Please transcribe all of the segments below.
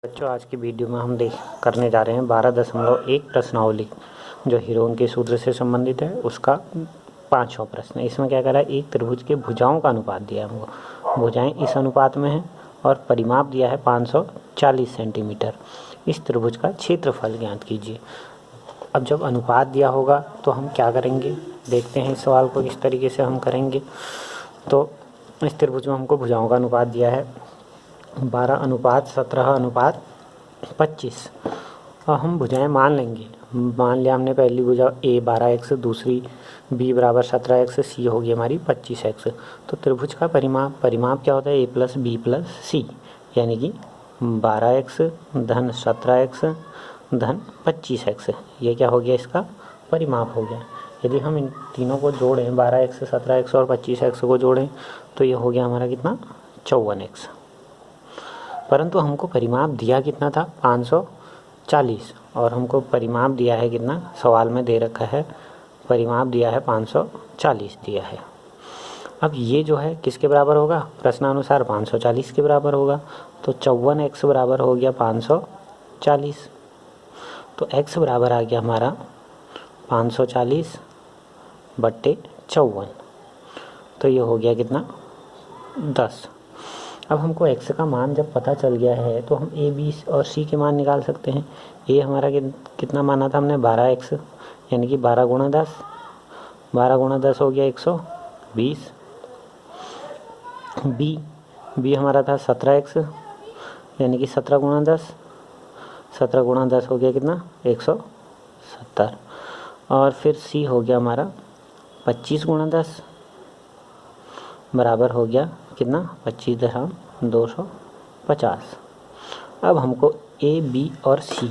बच्चों, आज की वीडियो में हम करने जा रहे हैं 12.1 प्रश्नावली जो हीरोन के सूत्र से संबंधित है, उसका 5वां प्रश्न। इसमें क्या करा है, एक त्रिभुज के भुजाओं का अनुपात दिया है हमको। भुजाएं इस अनुपात में हैं और परिमाप दिया है 540 सेंटीमीटर। इस त्रिभुज का क्षेत्रफल ज्ञात कीजिए। अब जब अनुपात दिया होगा तो हम क्या करेंगे, देखते हैं इस सवाल को किस तरीके से हम करेंगे। तो इस त्रिभुज में हमको भुजाओं का अनुपात दिया है 12:17:25 और हम भुजाएं मान लेंगे। मान लिया हमने, पहली भुजा a 12x, दूसरी b बराबर 17x, c होगी हमारी 25x। तो त्रिभुज का परिमाप क्या होता है, a + b + c, यानी कि 12x धन 17x धन 25x। ये क्या हो गया, इसका परिमाप हो गया। यदि हम इन तीनों को जोड़ें, 12x, 17x और 25x को जोड़ें, तो ये हो गया हमारा कितना, 54x। परंतु हमको परिमाप दिया कितना था, 540, और हमको परिमाप दिया है कितना, सवाल में दे रखा है परिमाप दिया है 540 दिया है। अब ये जो है किसके बराबर होगा, प्रश्नानुसार 540 के बराबर होगा। तो 54x बराबर हो गया 540। तो x बराबर आ गया हमारा 540/54। तो ये हो गया कितना, 10। अब हमको x का मान जब पता चल गया है तो हम a, b और c के मान निकाल सकते हैं। a हमारा कितना माना था हमने, 12x, यानी कि 12 × 10, 12 × 10 हो गया 120। b हमारा था 17x, यानी कि 17 × 10, 17 × 10 हो गया कितना, 170। और फिर c हो गया हमारा 25 × 10 बराबर हो गया कितना, 25.250। अब हमको a, b और c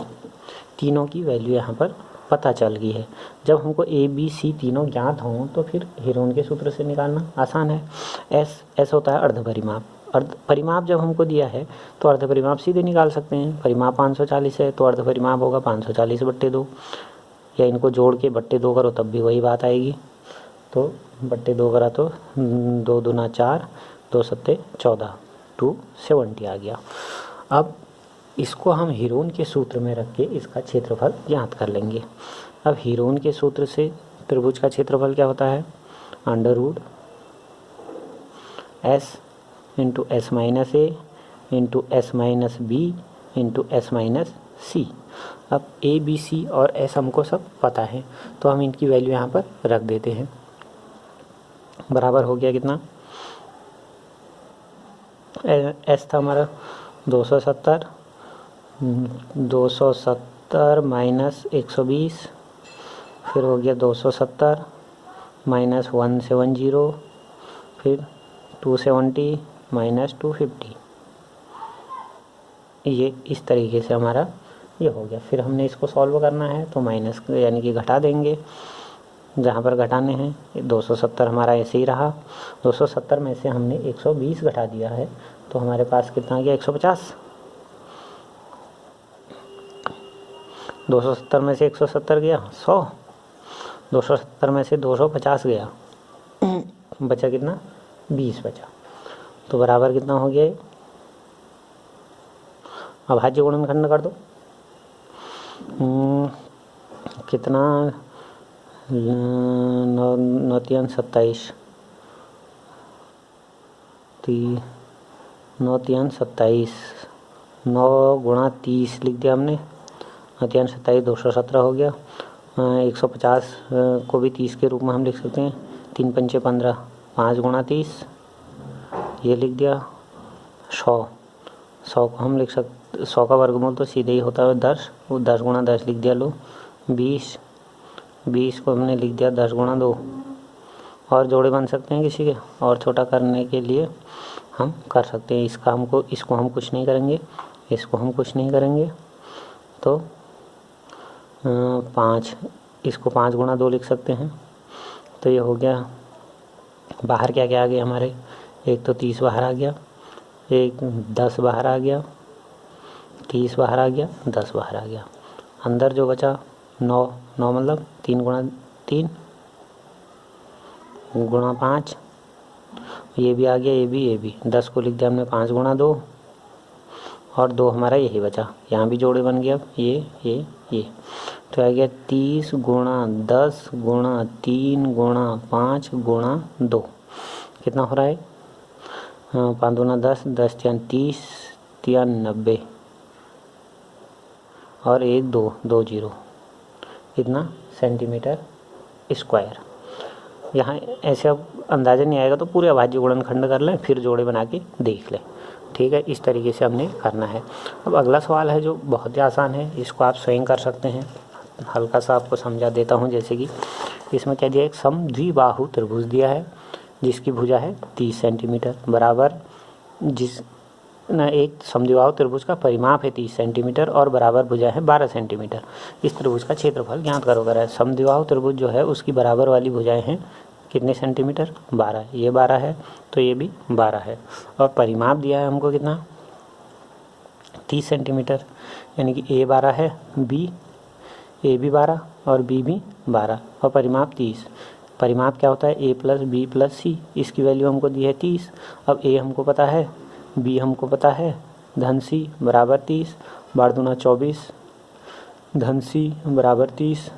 तीनों की वैल्यू यहाँ पर पता चल गई है। जब हमको a, b, c तीनों ज्ञात हों तो फिर हीरोन के सूत्र से निकालना आसान है। s होता है अर्ध परिमाप। अर्ध परिमाप जब हमको दिया है तो अर्ध परिमाप सीधे निकाल सकते हैं। परिमाप 540 है तो अर्ध परिमाप होगा 540/2, या इनको जोड़ के /2 करो तब भी वही बात आएगी। तो /2 करा तो 2 दूना 4, 2 सत्ते 14, 270 आ गया। अब इसको हम हीरोन के सूत्र में रख के इसका क्षेत्रफल ज्ञात कर लेंगे। अब हीरोन के सूत्र से त्रिभुज का क्षेत्रफल क्या होता है, √S × S - a × S - b × S - c। अब a, b, c और s हमको सब पता है तो हम इनकी वैल्यू यहाँ पर रख देते हैं। बराबर हो गया कितना, s था हमारा 270 - 120, फिर हो गया 270 - 170, फिर 270 - 250। ये इस तरीके से हमारा ये हो गया। फिर हमने इसको सॉल्व करना है तो माइनस यानी कि घटा देंगे जहाँ पर घटाने हैं। 270 हमारा ऐसे ही रहा, 270 में से हमने 120 घटा दिया है तो हमारे पास कितना आ गया, 150। 270 में से 170 गया 100, 270 में से 250 गया, बचा कितना, 20 बचा। तो बराबर कितना हो गया, अभाज्य गुणनखंड कर दो। कितना, 9 × 27, 9 × 27, 9 × 30 लिख दिया हमने, 9 × 27 217 हो गया। 150 को भी 30 के रूप में हम लिख सकते हैं, 3 × 5 = 15, 5 × 30 ये लिख दिया। 100 को हम लिख सकते, 100 का वर्गमूल तो सीधे ही होता है 10, वो 10 × 10 लिख दिया। लो 20 को हमने लिख दिया 10 × 2। और जोड़े बन सकते हैं किसी के, और छोटा करने के लिए हम कर सकते हैं। इसको हम कुछ नहीं करेंगे, इसको हम कुछ नहीं करेंगे। तो 5, इसको 5 × 2 लिख सकते हैं। तो ये हो गया। बाहर क्या क्या आ गया हमारे, एक तो 30 बाहर आ गया, एक 10 बाहर आ गया, 30 बाहर आ गया, 10 बाहर आ गया। अंदर जो बचा 9 मतलब 3 × 3 × 5, ये भी आ गया, ये भी 10 को लिख दिया हमने 5 × 2, और 2 हमारा यही बचा, यहाँ भी जोड़े बन गया। अब ये तो आ गया 30 गुणा 10 गुणा 3 गुणा 5 गुणा 2, कितना हो रहा है? 5 दूना 10, 10 तियान 30, 3 90 और 1 2 2 0, कितना सेंटीमीटर स्क्वायर। यहाँ ऐसे अब अंदाज़ा नहीं आएगा तो पूरे अभाज्य गुणनखंड कर लें, फिर जोड़े बना के देख लें। ठीक है, इस तरीके से हमने करना है। अब अगला सवाल है जो बहुत ही आसान है, इसको आप स्वयं कर सकते हैं। हल्का सा आपको समझा देता हूँ। जैसे कि इसमें क्या दिया, एक समद्विबाहु त्रिभुज दिया है जिसकी भुजा है 30 सेंटीमीटर, बराबर एक समद्विबाहु त्रिभुज का परिमाप है 30 सेंटीमीटर और बराबर भुजा है 12 सेंटीमीटर। इस त्रिभुज का क्षेत्रफल ज्ञात करो। अगर समद्विबाहु त्रिभुज जो है उसकी बराबर वाली भुजाएं हैं कितने सेंटीमीटर? 12। ये 12 है तो ये भी 12 है, और परिमाप दिया है हमको कितना? 30 सेंटीमीटर, यानी कि ए 12 है, ए भी 12 और बी भी 12 और परिमाप 30। परिमाप क्या होता है? ए प्लस बी प्लस सी। इसकी वैल्यू हमको दी है 30। अब ए हमको पता है, बी हमको पता है, धन सी बराबर 30, 12 दूना 24, धन सी बराबर 30।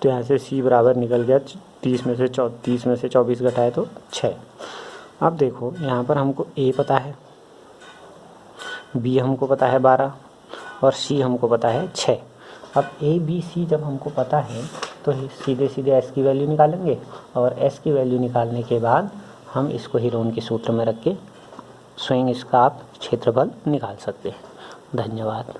तो यहाँ से सी बराबर निकल गया 30 में से 24 घटाए तो 6। अब देखो यहाँ पर हमको ए पता है, बी हमको पता है 12 और सी हमको पता है 6। अब ए बी सी जब हमको पता है तो सीधे सीधे एस की वैल्यू निकालेंगे, और एस की वैल्यू निकालने के बाद हम इसको हीरोन के सूत्र में रख के स्वयं इसका आप क्षेत्रफल निकाल सकते हैं। धन्यवाद।